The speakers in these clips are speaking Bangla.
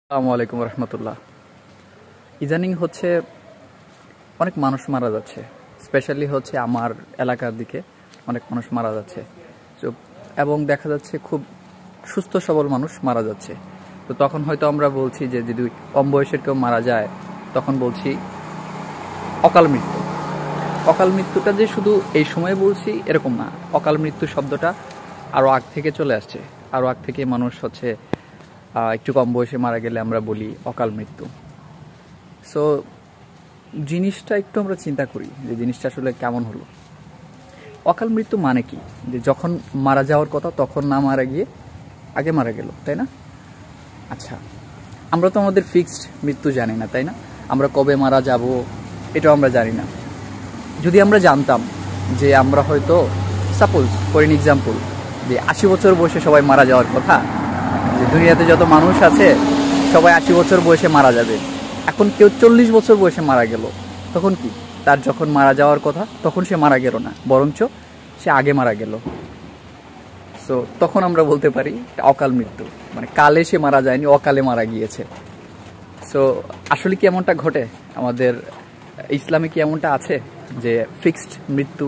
আসসালামু আলাইকুম রহমতুল্লাহ। ইদানিং হচ্ছে অনেক মানুষ মারা যাচ্ছে, স্পেশালি হচ্ছে আমার এলাকার দিকে অনেক মানুষ মারা যাচ্ছে। তো এবং দেখা যাচ্ছে খুব সুস্থ সবল মানুষ মারা যাচ্ছে। তো তখন হয়তো আমরা বলছি যে যদি কম বয়সের কেউ মারা যায় তখন বলছি অকাল মৃত্যু। অকাল মৃত্যুটা যে শুধু এই সময়ে বলছি এরকম না, অকাল মৃত্যু শব্দটা আরও আগ থেকে চলে আসছে। আরও আগ থেকে মানুষ হচ্ছে একটু কম বয়সে মারা গেলে আমরা বলি অকাল মৃত্যু। সো জিনিসটা একটু আমরা চিন্তা করি যে জিনিসটা আসলে কেমন হলো। অকাল মৃত্যু মানে কি? যে যখন মারা যাওয়ার কথা তখন না মারা গিয়ে আগে মারা গেল, তাই না? আচ্ছা, আমরা তো আমাদের ফিক্সড মৃত্যু জানি না, তাই না? আমরা কবে মারা যাব এটাও আমরা জানি না। যদি আমরা জানতাম যে আমরা হয়তো সাপোজ ফর এন এক্সাম্পল যে 80 বছর বয়সে সবাই মারা যাওয়ার কথা, যে দুনিয়াতে যত মানুষ আছে সবাই 80 বছর বয়সে মারা যাবে, এখন কেউ 40 বছর বয়সে মারা গেল, তখন কি? তার যখন মারা যাওয়ার কথা তখন সে মারা গেল না, বরঞ্চ সে আগে মারা গেল। সো তখন আমরা বলতে পারি অকাল মৃত্যু, মানে কালে সে মারা যায়নি, অকালে মারা গিয়েছে। সো আসলে কি এমনটা ঘটে? আমাদের ইসলামে কি এমনটা আছে যে ফিক্সড মৃত্যু?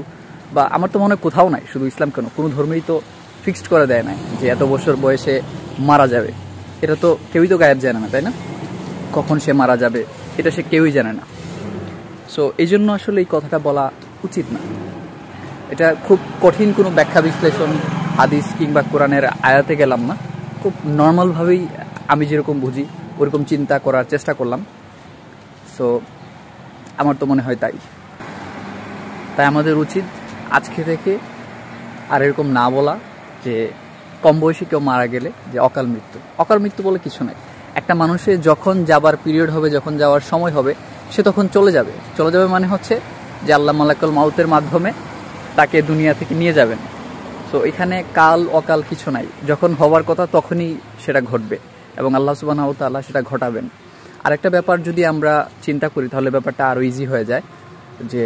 বা আমার তো মনে হয় কোথাও নাই, শুধু ইসলাম কেন, কোনো ধর্মেই তো ফিক্সড করে দেয় নাই যে এত বছর বয়সে মারা যাবে। এটা তো কেউই তো গায়েব জানে না, তাই না? কখন সে মারা যাবে এটা সে কেউই জানে না। সো এই জন্য আসলে এই কথাটা বলা উচিত না। এটা খুব কঠিন কোনো ব্যাখ্যা বিশ্লেষণ হাদিস কিংবা কোরআনের আয়াতে গেলাম না, খুব নর্মালভাবেই আমি যেরকম বুঝি ওরকম চিন্তা করার চেষ্টা করলাম। সো আমার তো মনে হয় তাই আমাদের উচিত আজকে থেকে আর এরকম না বলা যে কম বয়সে কেউ মারা গেলে যে অকাল মৃত্যু। অকাল মৃত্যু বলে কিছু নাই। একটা মানুষের যখন যাবার পিরিয়ড হবে, যখন যাওয়ার সময় হবে, সে তখন চলে যাবে। মানে হচ্ছে যে আল্লাহ মালাকুল মাউতের মাধ্যমে তাকে দুনিয়া থেকে নিয়ে যাবেন। সো এখানে কাল অকাল কিছু নাই, যখন হওয়ার কথা তখনই সেটা ঘটবে এবং আল্লাহ সুবহানাহু ওয়া তাআলা সেটা ঘটাবেন। আরেকটা ব্যাপার যদি আমরা চিন্তা করি তাহলে ব্যাপারটা আরও ইজি হয়ে যায়, যে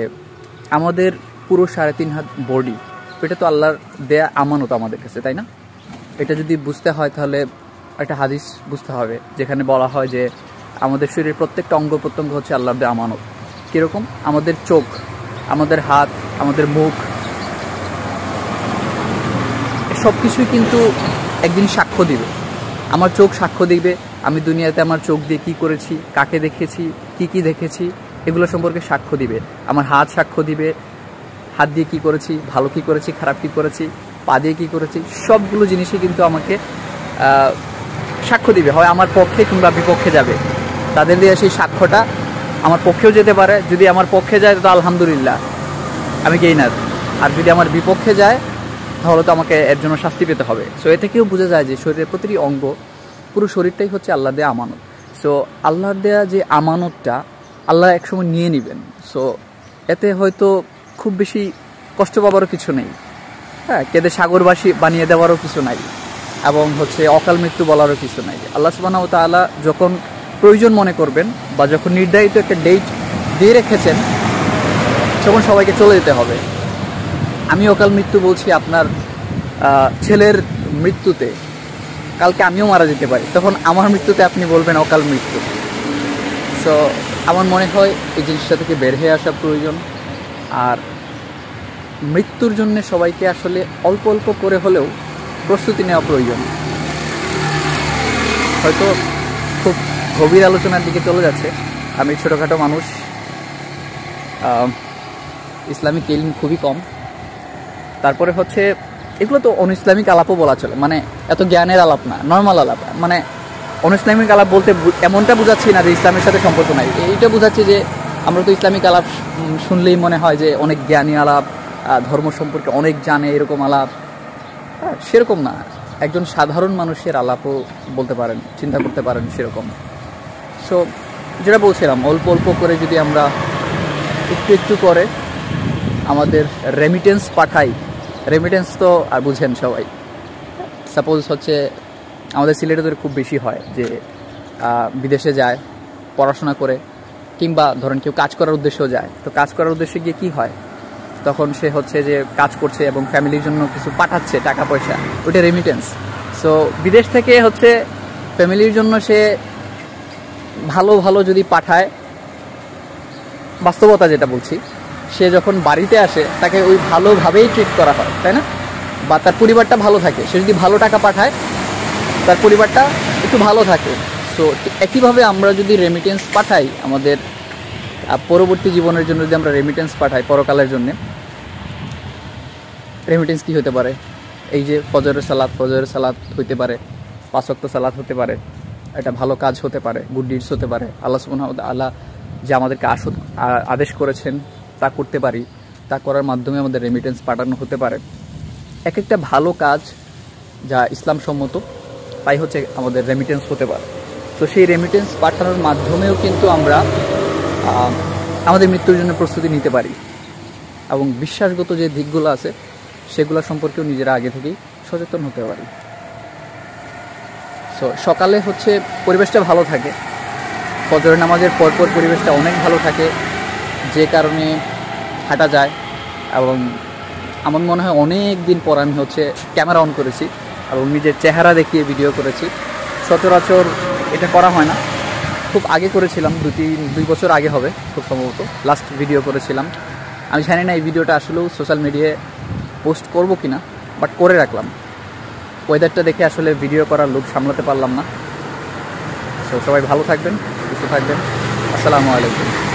আমাদের পুরো 3.5 হাত বডি, এটা তো আল্লাহর দেয়া আমানত আমাদের কাছে, তাই না? এটা যদি বুঝতে হয় তাহলে একটা হাদিস বুঝতে হবে যেখানে বলা হয় যে আমাদের শরীরের প্রত্যেকটা অঙ্গ প্রত্যঙ্গ হচ্ছে আল্লাহর দেয়া আমানত। কীরকম? আমাদের চোখ, আমাদের হাত, আমাদের মুখ, সব কিছুই কিন্তু একদিন সাক্ষ্য দিবে। আমার চোখ সাক্ষ্য দিবে আমি দুনিয়াতে আমার চোখ দিয়ে কী করেছি, কাকে দেখেছি, কি দেখেছি, এগুলো সম্পর্কে সাক্ষ্য দিবে। আমার হাত সাক্ষ্য দিবে হাত দিয়ে কী করেছি, ভালো কী করেছি, খারাপ কী করেছি, পা দিয়ে কী করেছি, সবগুলো জিনিসই কিন্তু আমাকে সাক্ষ্য দিবে, হয় আমার পক্ষে কিংবা বিপক্ষে যাবে। তাদের দিয়ে সেই সাক্ষ্যটা আমার পক্ষেও যেতে পারে। যদি আমার পক্ষে যায় তো আলহামদুলিল্লাহ, আমি গেইনার। আর যদি আমার বিপক্ষে যায় তাহলে তো আমাকে এর জন্য শাস্তি পেতে হবে। সো এ থেকেও বোঝা যায় যে শরীরের প্রতিটি অঙ্গ, পুরো শরীরটাই হচ্ছে আল্লাহ দেয়া আমানত। সো আল্লাহর দেয়া যে আমানতটা আল্লাহ একসময় নিয়ে নেবেন। সো এতে হয়তো খুব বেশি কষ্ট পাবারও কিছু নেই, হ্যাঁ, কেঁদে সাগরবাসী বানিয়ে দেওয়ারও কিছু নাই, এবং হচ্ছে অকাল মৃত্যু বলারও কিছু নাই। আল্লাহ সুবহানাহু ওয়া তাআলা যখন প্রয়োজন মনে করবেন বা যখন নির্ধারিত একটা ডেট দিয়ে রেখেছেন তখন সবাইকে চলে যেতে হবে। আমি অকাল মৃত্যু বলছি আপনার ছেলের মৃত্যুতে, কালকে আমিও মারা যেতে পারি, তখন আমার মৃত্যুতে আপনি বলবেন অকাল মৃত্যু। সো আমার মনে হয় এই জিনিসটা থেকে বের হয়ে আসা প্রয়োজন। আর মৃত্যুর জন্য সবাইকে আসলে অল্প অল্প করে হলেও প্রস্তুতি নেওয়া প্রয়োজন। হয়তো খুব গভীর আলোচনার দিকে চলে যাচ্ছে, আমি ছোটোখাটো মানুষ, ইসলামিক ইলম খুবই কম। তারপরে হচ্ছে এগুলো তো অনইসলামিক আলাপও বলা চলে, মানে এত জ্ঞানের আলাপ না, নর্মাল আলাপ। মানে অনইসলামিক আলাপ বলতে এমনটা বোঝাচ্ছি না যে ইসলামের সাথে সম্পর্ক নাই, এইটা বোঝাচ্ছি যে আমরা তো ইসলামিক আলাপ শুনলেই মনে হয় যে অনেক জ্ঞানী আলাপ, ধর্ম সম্পর্কে অনেক জানে এরকম আলাপ। হ্যাঁ, সেরকম না, একজন সাধারণ মানুষের আলাপও বলতে পারেন, চিন্তা করতে পারেন সেরকম। সো যেটা বলছিলাম, অল্প অল্প করে যদি আমরা একটু একটু করে আমাদের রেমিটেন্স পাঠাই, রেমিটেন্স তো আর বুঝেন সবাই। সাপোজ হচ্ছে আমাদের সিলেটেদের খুব বেশি হয় যে বিদেশে যায় পড়াশোনা করে, কিংবা ধরেন কেউ কাজ করার উদ্দেশ্যেও যায়। তো কাজ করার উদ্দেশ্যে গিয়ে কী হয়, তখন সে হচ্ছে যে কাজ করছে এবং ফ্যামিলির জন্য কিছু পাঠাচ্ছে টাকা পয়সা, ওইটা রেমিটেন্স। সো বিদেশ থেকে হচ্ছে ফ্যামিলির জন্য সে ভালো ভালো যদি পাঠায়, বাস্তবতা যেটা বলছি, সে যখন বাড়িতে আসে তাকে ওই ভালোভাবেই ট্রিট করা হয়, তাই না? বা তার পরিবারটা ভালো থাকে, সে যদি ভালো টাকা পাঠায় তার পরিবারটা একটু ভালো থাকে। সো একইভাবে আমরা যদি রেমিটেন্স পাঠাই আমাদের পরবর্তী জীবনের জন্য, যদি আমরা রেমিটেন্স পাঠাই পরকালের জন্য, রেমিটেন্স কী হতে পারে? এই যে ফজরের সালাত হইতে পারে, 5 ওয়াক্ত সালাত হতে পারে, এটা ভালো কাজ হতে পারে, গুড ডিডস হতে পারে, আল্লাহ সুবহানাহু ওয়া তাআলা যে আমাদেরকে আদেশ করেছেন তা করতে পারি, তা করার মাধ্যমে আমাদের রেমিটেন্স পাঠানো হতে পারে। এক একটা ভালো কাজ যা ইসলাম সম্মত, তাই হচ্ছে আমাদের রেমিটেন্স হতে পারে। তো সেই রেমিটেন্স পাঠানোর মাধ্যমেও কিন্তু আমরা আমাদের মৃত্যুর জন্য প্রস্তুতি নিতে পারি, এবং বিশ্বাসগত যে দিকগুলো আছে সেগুলো সম্পর্কেও নিজেরা আগে থেকেই সচেতন হতে পারি। সো সকালে হচ্ছে পরিবেশটা ভালো থাকে, ফজরের নামাজের পরপর পরিবেশটা অনেক ভালো থাকে, যে কারণে হাঁটা যায়। এবং আমার মনে হয় অনেক দিন পর আমি হচ্ছে ক্যামেরা অন করেছি এবং নিজের চেহারা দেখিয়ে ভিডিও করেছি। সচরাচর এটা করা হয় না, খুব আগে করেছিলাম, 2 বছর আগে হবে খুব সম্ভবত লাস্ট ভিডিও করেছিলাম। আমি জানি না এই ভিডিওটা আসলেও সোশ্যাল মিডিয়ায় পোস্ট করব কি না, বাট করে রাখলাম। ওয়েদারটা দেখে আসলে ভিডিও করার লোভ সামলাতে পারলাম না। সো সবাই ভালো থাকবেন, সুস্থ থাকবেন। আসসালামু আলাইকুম।